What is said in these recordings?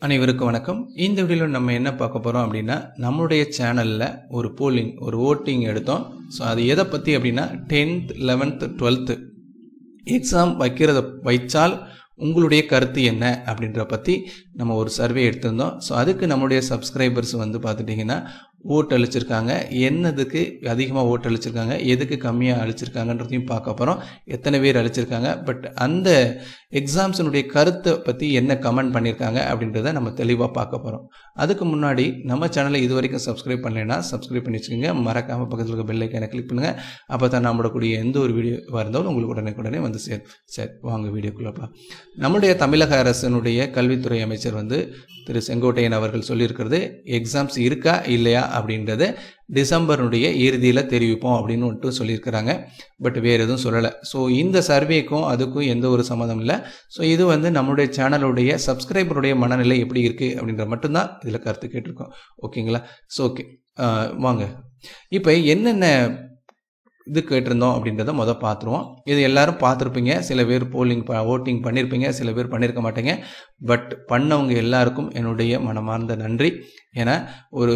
அனைவருக்கும் வணக்கம். இந்த வீடியோவில் நம்ம என்ன பார்க்க போகிறோம் அப்படின்னா, நம்மளுடைய சேனலில் ஒரு போலிங் ஒரு ஓட்டிங் எடுத்தோம். ஸோ அது எதை பற்றி அப்படின்னா 10th 11th 12th எக்ஸாம் வைச்சால் உங்களுடைய கருத்து என்ன அப்படின்ற பற்றி நம்ம ஒரு சர்வே எடுத்திருந்தோம். ஸோ அதுக்கு நம்மளுடைய சப்ஸ்கிரைபர்ஸ் வந்து பார்த்துட்டிங்கன்னா ஓட்டு அளிச்சிருக்காங்க. என்னதுக்கு அதிகமாக ஓட்டு அளிச்சிருக்காங்க, எதுக்கு கம்மியாக அளிச்சிருக்காங்கன்றதையும் பார்க்க போகிறோம். எத்தனை பேர் அளிச்சிருக்காங்க, பட் அந்த எக்ஸாம்ஸினுடைய கருத்தை பற்றி என்ன கமெண்ட் பண்ணியிருக்காங்க அப்படின்றத நம்ம தெளிவாக பார்க்க போகிறோம். அதுக்கு முன்னாடி நம்ம சேனலை இது வரைக்கும் சப்ஸ்கிரைப் பண்ணலைன்னா சப்ஸ்கிரைப் பண்ணி வச்சுக்கோங்க. மறக்காமல் பக்கத்தில் இருக்க பெல் ஐக்கானை கிளிக் பண்ணுங்கள். அப்போ தான் நம்மளோட எந்த ஒரு வீடியோ இருந்தாலும் உங்களுக்கு உடனே வந்து சரி வாங்க வீடியோக்குள்ளப்பா. நம்முடைய தமிழக அரசினுடைய கல்வித்துறை அமைச்சர் வந்து திரு செங்கோட்டையன் அவர்கள் சொல்லியிருக்கிறது, எக்ஸாம்ஸ் இருக்கா இல்லையா அப்படின்றத டிசம்பருடைய இறுதியில் தெரிவிப்போம் அப்படின்னு வந்துட்டு சொல்லியிருக்கிறாங்க. பட் வேறு எதுவும் சொல்லலை. ஸோ இந்த சர்வேக்கும் அதுக்கும் எந்த ஒரு சம்மந்தம் இல்லை. ஸோ இது வந்து நம்மளுடைய சேனலுடைய சப்ஸ்கிரைபருடைய மனநிலை எப்படி இருக்குது அப்படின்ற மட்டும்தான் இதில் கருத்து கேட்டிருக்கோம். ஓகேங்களா? ஸோ ஓகே வாங்க இப்போ என்னென்ன இது கேட்டிருந்தோம் அப்படின்றத பார்த்துருவோம். இது எல்லாரும் பார்த்துருப்பீங்க. சில பேர் ஓட்டிங் பண்ணியிருப்பீங்க, சில பேர் பண்ணியிருக்க மாட்டீங்க. பட் பண்ணவங்க எல்லாருக்கும் என்னுடைய மனமார்ந்த நன்றி. ஏன்னா ஒரு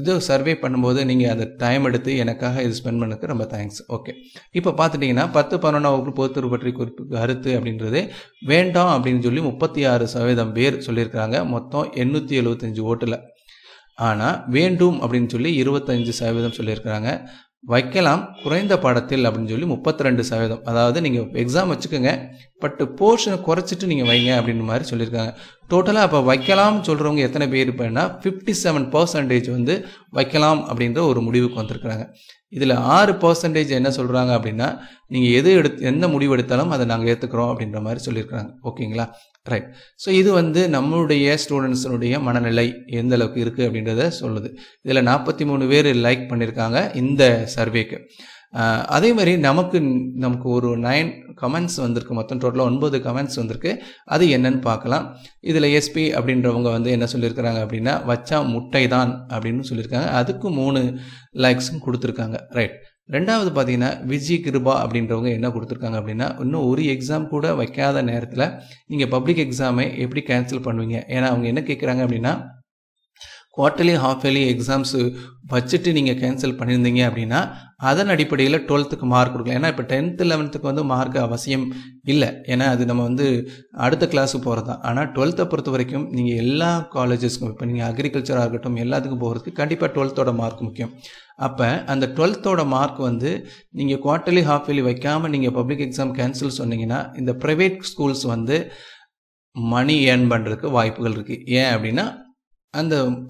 இது சர்வே பண்ணும்போது நீங்கள் அந்த டைம் எடுத்து எனக்காக இது ஸ்பெண்ட் பண்ணதுக்கு ரொம்ப தேங்க்ஸ். ஓகே, இப்போ பார்த்துட்டிங்கன்னா 10-11ஆம் வகுப்பு பொதுத்தேர்வு பற்றி குறிப்பு கருத்து அப்படின்றது வேண்டாம் அப்படின்னு சொல்லி 36% பேர் சொல்லியிருக்கிறாங்க. மொத்தம் 875 ஓட்டில். ஆனால் வேண்டும் அப்படின்னு சொல்லி 25% சொல்லியிருக்கிறாங்க. வைக்கலாம் குறைந்த பாடத்தில் அப்படின்னு சொல்லி 32%. அதாவது நீங்கள் எக்ஸாம் வச்சுக்கோங்க, பட் போர்ஷனை குறைச்சிட்டு நீங்கள் வைங்க அப்படின்னு மாதிரி சொல்லியிருக்காங்க. டோட்டலாக அப்போ வைக்கலாம்னு சொல்கிறவங்க எத்தனை பேர் இருப்பேன்னா 57% வந்து வைக்கலாம் அப்படின்ற ஒரு முடிவுக்கு வந்திருக்கிறாங்க. இதில் 6% என்ன சொல்கிறாங்க அப்படின்னா, நீங்கள் எந்த முடிவு எடுத்தாலும் அதை நாங்கள் ஏற்றுக்கிறோம் அப்படின்ற மாதிரி சொல்லியிருக்கிறாங்க. ஓகேங்களா? ரைட். ஸோ இது வந்து நம்மளுடைய ஸ்டூடெண்ட்ஸினுடைய மனநிலை எந்த அளவுக்கு இருக்குது அப்படின்றத சொல்லுது. இதில் 43 பேர் லைக் பண்ணியிருக்காங்க இந்த சர்வேக்கு. அதே மாதிரி நமக்கு ஒரு 9 கமெண்ட்ஸ் வந்திருக்கு. மொத்தம் டோட்டலாக 9 கமெண்ட்ஸ் வந்திருக்கு. அது என்னன்னு பார்க்கலாம். இதில் எஸ்பி அப்படின்றவங்க வந்து என்ன சொல்லியிருக்கிறாங்க அப்படின்னா, வச்சா முட்டை தான் அப்படின்னு சொல்லியிருக்காங்க. அதுக்கு 3 லைக்ஸும் கொடுத்துருக்காங்க. ரைட். ரெண்டாவது பார்த்தீங்கன்னா விஜய் கிருபா அப்படின்றவங்க என்ன கொடுத்துருக்காங்க அப்படின்னா, இன்னும் ஒரு எக்ஸாம் கூட வைக்காத நேரத்தில் நீங்கள் பப்ளிக் எக்ஸாமை எப்படி கேன்சல் பண்ணுவீங்க? ஏன்னா அவங்க என்ன கேட்குறாங்க அப்படின்னா, குவார்ட்டர்லி ஹாஃப் இயர்லி எக்ஸாம்ஸு வச்சுட்டு நீங்கள் கேன்சல் பண்ணியிருந்தீங்க அப்படின்னா அதன் அடிப்படையில் 12th மார்க் கொடுக்கலாம். ஏன்னா இப்போ 10th 11th வந்து மார்க் அவசியம் இல்லை. ஏன்னா அது நம்ம வந்து அடுத்த கிளாஸுக்கு போகிறது தான். ஆனால் 12th பொறுத்த வரைக்கும் நீங்கள் எல்லா காலேஜஸ்க்கும், இப்போ நீங்கள் அக்ரிகல்ச்சராக இருக்கட்டும், எல்லாத்துக்கும் போகிறதுக்கு கண்டிப்பாக 12th மார்க் முக்கியம். அப்போ அந்த 12th மார்க் வந்து நீங்கள் குவார்ட்டர்லி ஹாஃப் இயர்லி வைக்காமல் நீங்கள் பப்ளிக் எக்ஸாம் கேன்சல் சொன்னீங்கன்னா இந்த ப்ரைவேட் ஸ்கூல்ஸ் வந்து மணி ஏர்ன் பண்ணுறதுக்கு வாய்ப்புகள் இருக்குது. ஏன் அப்படின்னா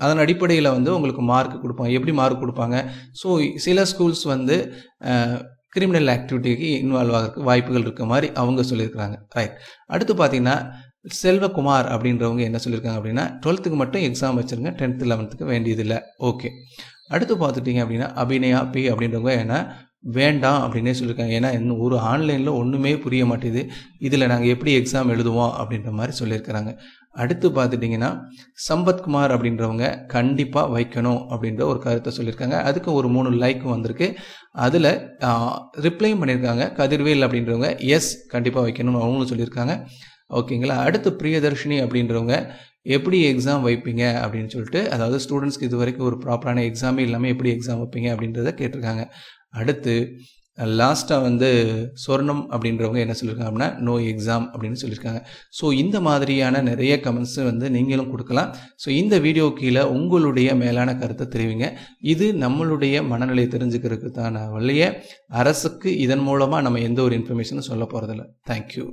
அதன் அடிப்படையில் வந்து உங்களுக்கு மார்க் கொடுப்பாங்க. எப்படி மார்க் கொடுப்பாங்க? ஸோ சில ஸ்கூல்ஸ் வந்து கிரிமினல் ஆக்டிவிட்டிக்கு இன்வால்வ் ஆகிறதுக்கு வாய்ப்புகள் இருக்க மாதிரி அவங்க சொல்லியிருக்கிறாங்க. ரைட். அடுத்து பார்த்தீங்கன்னா செல்வகுமார் அப்படின்றவங்க என்ன சொல்லியிருக்காங்க அப்படின்னா, 12th மட்டும் எக்ஸாம் வச்சுருங்க, 10th 11th வேண்டியதில்லை. ஓகே. அடுத்து பார்த்துட்டிங்க அப்படின்னா அபிநயா பி அப்படின்றவங்க ஏன்னா வேண்டாம் அப்படின்னே சொல்லியிருக்காங்க. ஏன்னா இன்னும் ஒரு ஆன்லைனில் ஒன்றுமே புரிய மாட்டேது, இதில் நாங்கள் எப்படி எக்ஸாம் எழுதுவோம் அப்படின்ற மாதிரி சொல்லியிருக்கிறாங்க. அடுத்து பார்த்துட்டிங்கன்னா சம்பத்குமார் அப்படின்றவங்க கண்டிப்பாக வைக்கணும் அப்படின்ற ஒரு கருத்தை சொல்லியிருக்காங்க. அதுக்கு ஒரு 3 லைக்கும் வந்திருக்கு. அதில் ரிப்ளையும் பண்ணியிருக்காங்க. கதிர்வேல் அப்படின்றவங்க எஸ் கண்டிப்பாக வைக்கணும்னு அவங்களும் சொல்லியிருக்காங்க. ஓகேங்களா? அடுத்து பிரியதர்ஷினி அப்படின்றவங்க எப்படி எக்ஸாம் வைப்பீங்க அப்படின்னு சொல்லிட்டு, அதாவது ஸ்டூடெண்ட்ஸ்க்கு இது வரைக்கும் ஒரு ப்ராப்பரான எக்ஸாமே இல்லாமல் எப்படி எக்ஸாம் வைப்பீங்க அப்படின்றத கேட்டிருக்காங்க. அடுத்து லாஸ்ட்டாக வந்து சொர்ணம் அப்படின்றவங்க என்ன சொல்லியிருக்காங்க அப்படின்னா நோ எக்ஸாம் அப்படின்னு சொல்லியிருக்காங்க. ஸோ இந்த மாதிரியான நிறைய கமெண்ட்ஸ் வந்து நீங்களும் கொடுக்கலாம். ஸோ இந்த வீடியோ கீழே உங்களுடைய மேலான கருத்தை தெரிவிங்க. இது நம்மளுடைய மனநிலையை தெரிஞ்சுக்கிறதுக்கு தான வழிய அரசுக்கு இதன் மூலமாக நம்ம எந்த ஒரு இன்ஃபர்மேஷனும் சொல்ல போகிறதில்ல. தேங்க்யூ.